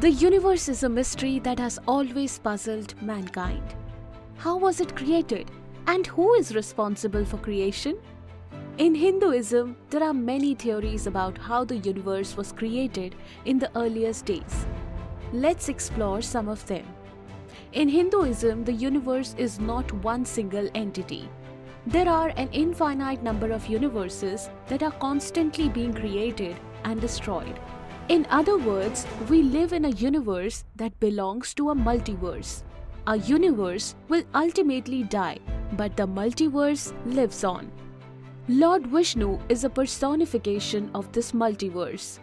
The universe is a mystery that has always puzzled mankind. How was it created? And who is responsible for creation? In Hinduism, there are many theories about how the universe was created in the earliest days. Let's explore some of them. In Hinduism, the universe is not one single entity. There are an infinite number of universes that are constantly being created and destroyed. In other words, we live in a universe that belongs to a multiverse. A universe will ultimately die, but the multiverse lives on. Lord Vishnu is a personification of this multiverse.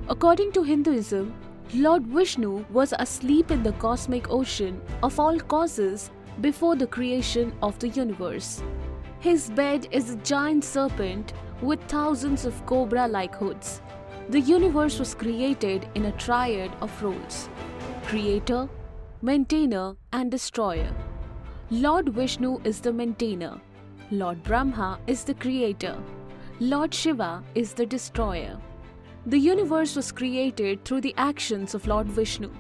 According to Hinduism, Lord Vishnu was asleep in the cosmic ocean of all causes before the creation of the universe. His bed is a giant serpent with thousands of cobra-like hoods. The universe was created in a triad of roles: creator, maintainer, and destroyer. Lord Vishnu is the maintainer. Lord Brahma is the creator. Lord Shiva is the destroyer. The universe was created through the actions of Lord Vishnu,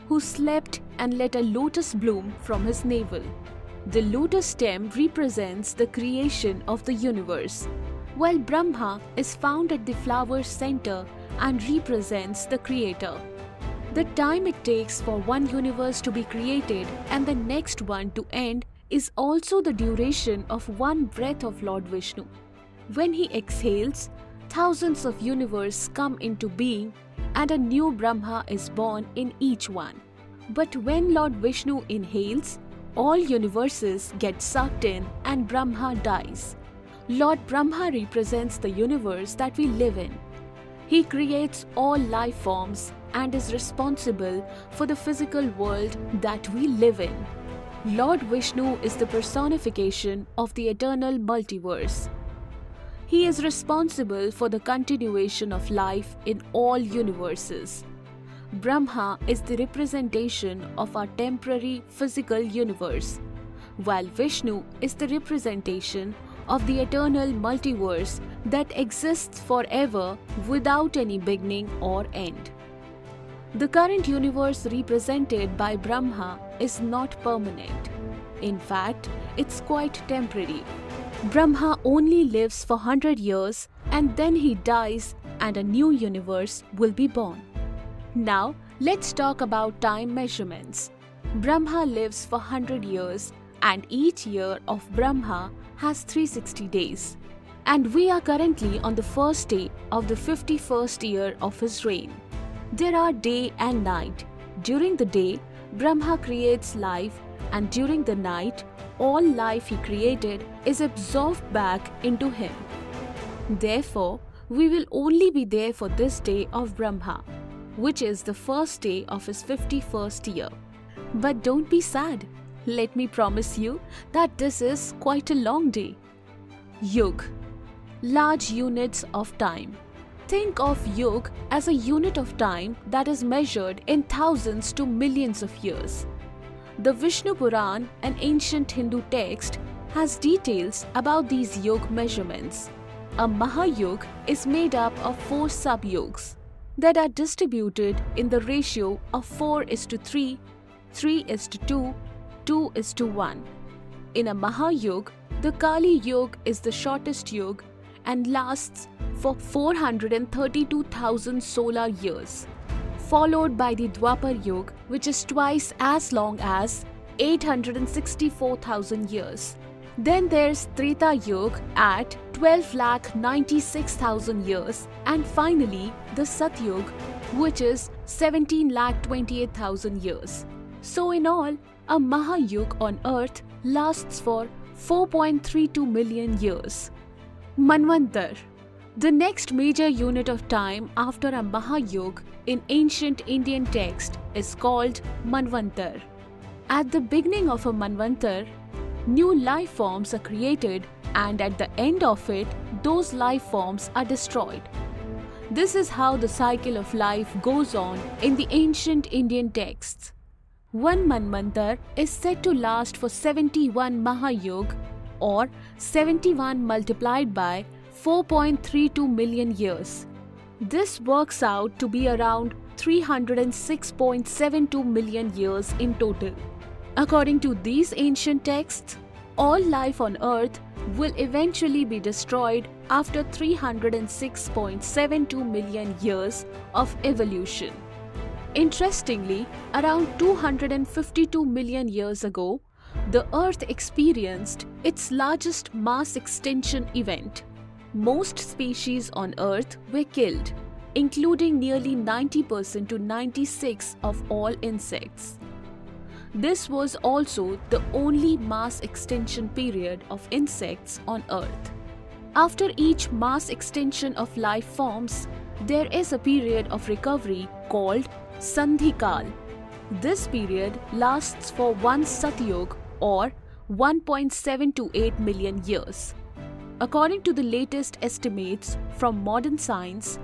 who slept and let a lotus bloom from his navel. The lotus stem represents the creation of the universe, while Brahma is found at the flower's center and represents the creator. The time it takes for one universe to be created and the next one to end is also the duration of one breath of Lord Vishnu. When he exhales, thousands of universes come into being and a new Brahma is born in each one. But when Lord Vishnu inhales, all universes get sucked in and Brahma dies. Lord Brahma represents the universe that we live in. He creates all life forms and is responsible for the physical world that we live in. Lord Vishnu is the personification of the eternal multiverse. He is responsible for the continuation of life in all universes. Brahma is the representation of our temporary physical universe, while Vishnu is the representation of the eternal multiverse that exists forever without any beginning or end. The current universe represented by Brahma is not permanent. In fact, it's quite temporary. Brahma only lives for 100 years and then he dies and a new universe will be born. Now, let's talk about time measurements. Brahma lives for 100 years and each year of Brahma has 360 days. And we are currently on the first day of the 51st year of his reign. There are day and night. During the day, Brahma creates life, and during the night, all life he created is absorbed back into him. Therefore, we will only be there for this day of Brahma, which is the first day of his 51st year. But don't be sad. Let me promise you that this is quite a long day. Yug, large units of time. Think of Yug as a unit of time that is measured in thousands to millions of years. The Vishnu Puran, an ancient Hindu text, has details about these Yug measurements. A Mahayug is made up of 4 sub-yugs that are distributed in the ratio of 4:3, 3:2, 2:1. In a Mahayug, the Kali Yug is the shortest yug and lasts for 432,000 solar years, followed by the Dwapar Yug, which is twice as long as 864,000 years. Then there's Treta Yug at 12,96,000 years, and finally the Satyug, which is 17,28,000 years. So in all, a Mahayug on Earth lasts for 4.32 million years. Manvantar, the next major unit of time after a Mahayug in ancient Indian text, is called Manvantar. At the beginning of a Manvantar, new life forms are created, and at the end of it, those life forms are destroyed. This is how the cycle of life goes on in the ancient Indian texts. One Manvantar is said to last for 71 Mahayug, or 71 multiplied by 4.32 million years. This works out to be around 306.72 million years in total. According to these ancient texts, all life on Earth will eventually be destroyed after 306.72 million years of evolution. Interestingly, around 252 million years ago, the Earth experienced its largest mass extinction event. Most species on Earth were killed, including nearly 90% to 96% of all insects. This was also the only mass extinction period of insects on Earth. After each mass extinction of life forms, there is a period of recovery called Sandhikal. This period lasts for one Satyug or 1.728 million years. According to the latest estimates from modern science,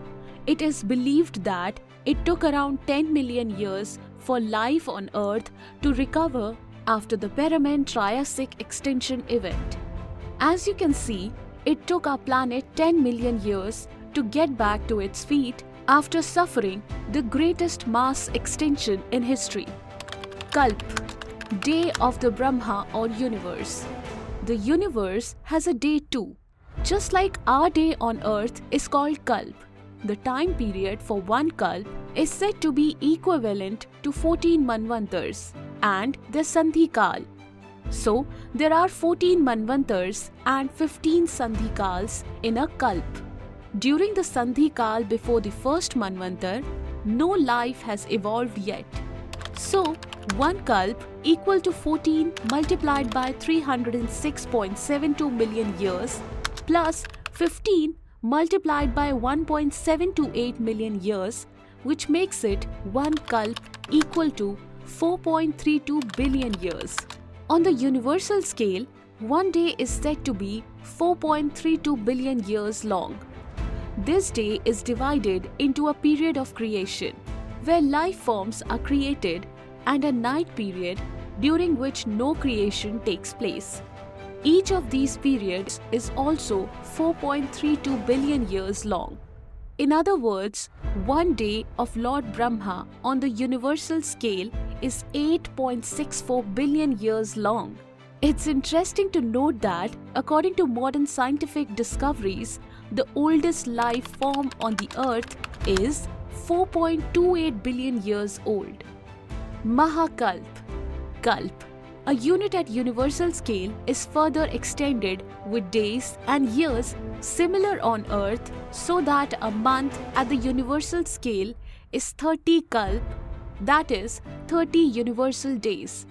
it is believed that it took around 10 million years for life on Earth to recover after the Permian-Triassic extinction event. As you can see, it took our planet 10 million years to get back to its feet after suffering the greatest mass extinction in history. Kalp, Day of the Brahma or Universe. The universe has a day too. Just like our day on Earth is called Kalp, the time period for one Kalp is said to be equivalent to 14 Manvantars and the Sandhikal. So, there are 14 Manvantars and 15 Sandhikals in a Kalp. During the Sandhikal before the first Manvantar, no life has evolved yet. So, one Kalp equal to 14 multiplied by 306.72 million years plus 15 multiplied by 1.728 million years, which makes it one Kalp equal to 4.32 billion years. On the universal scale, one day is said to be 4.32 billion years long. This day is divided into a period of creation, where life forms are created, and a night period during which no creation takes place. Each of these periods is also 4.32 billion years long. In other words, one day of Lord Brahma on the universal scale is 8.64 billion years long. It's interesting to note that, according to modern scientific discoveries, the oldest life form on the Earth is 4.28 billion years old. Mahakalp. Kalp, a unit at universal scale, is further extended with days and years similar on Earth, so that a month at the universal scale is 30 Kalp, that is 30 universal days,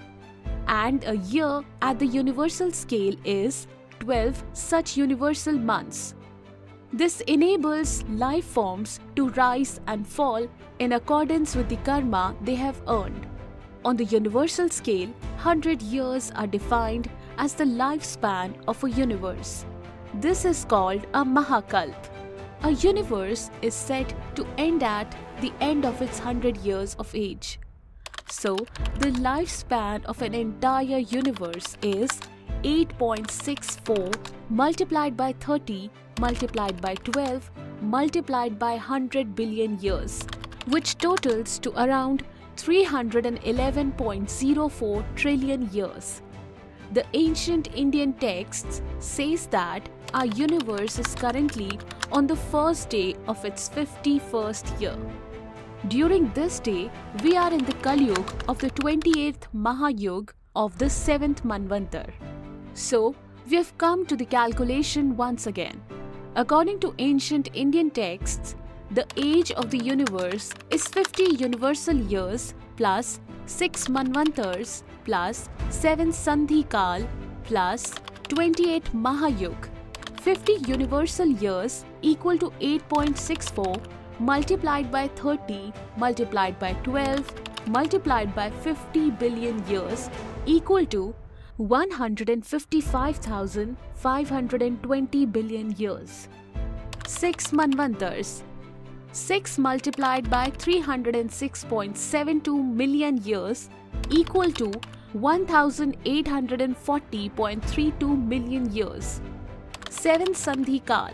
and a year at the universal scale is 12 such universal months. This enables life forms to rise and fall in accordance with the karma they have earned. On the universal scale, 100 years are defined as the lifespan of a universe. This is called a Mahakalp. A universe is said to end at the end of its 100 years of age. So, the lifespan of an entire universe is 8.64 multiplied by 30 multiplied by 12 multiplied by 100 billion years, which totals to around 311.04 trillion years. The ancient Indian texts says that our universe is currently on the first day of its 51st year. During this day, we are in the Kalyug of the 28th Mahayug of the 7th Manvantar. So, we have come to the calculation once again. According to ancient Indian texts, the age of the universe is 50 universal years plus 6 Manvantars plus 7 Sandhikal plus 28 Mahayug. 50 universal years equal to 8.64 multiplied by 30 multiplied by 12 multiplied by 50 billion years equal to 155,520 billion years. 6 Manvantars. 6 multiplied by 306.72 million years equal to 1,840.32 million years. 7 Sandhikal.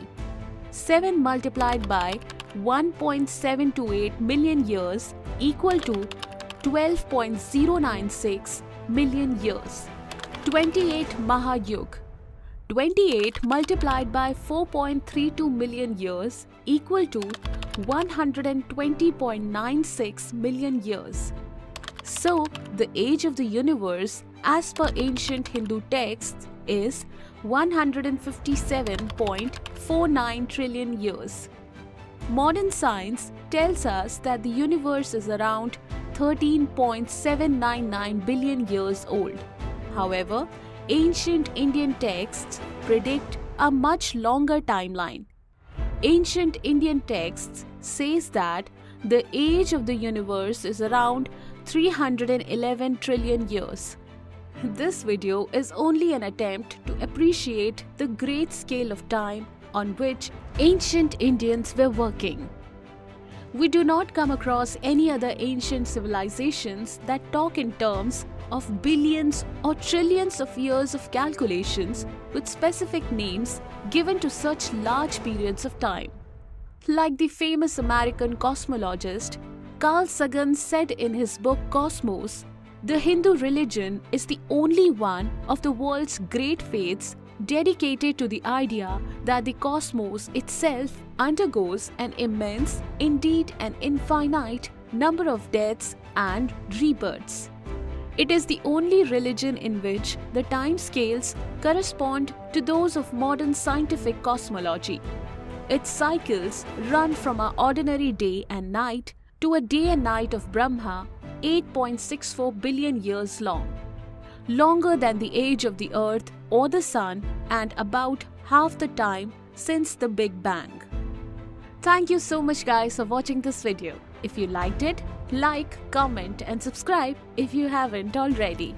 7 multiplied by 1.728 million years equal to 12.096 million years. 28 Mahayug. 28 multiplied by 4.32 million years equal to 120.96 million years. So, the age of the universe as per ancient Hindu texts is 157.49 trillion years. Modern science tells us that the universe is around 13.799 billion years old. However, ancient Indian texts predict a much longer timeline. Ancient Indian texts says that the age of the universe is around 311 trillion years. This video is only an attempt to appreciate the great scale of time on which ancient Indians were working. We do not come across any other ancient civilizations that talk in terms of billions or trillions of years of calculations with specific names given to such large periods of time. Like the famous American cosmologist Carl Sagan said in his book Cosmos, the Hindu religion is the only one of the world's great faiths dedicated to the idea that the cosmos itself undergoes an immense, indeed an infinite, number of deaths and rebirths. It is the only religion in which the time scales correspond to those of modern scientific cosmology. Its cycles run from our ordinary day and night to a day and night of Brahma, 8.64 billion years long. Longer than the age of the Earth or the Sun, and about half the time since the Big Bang. Thank you so much guys for watching this video. If you liked it, like, comment and subscribe if you haven't already.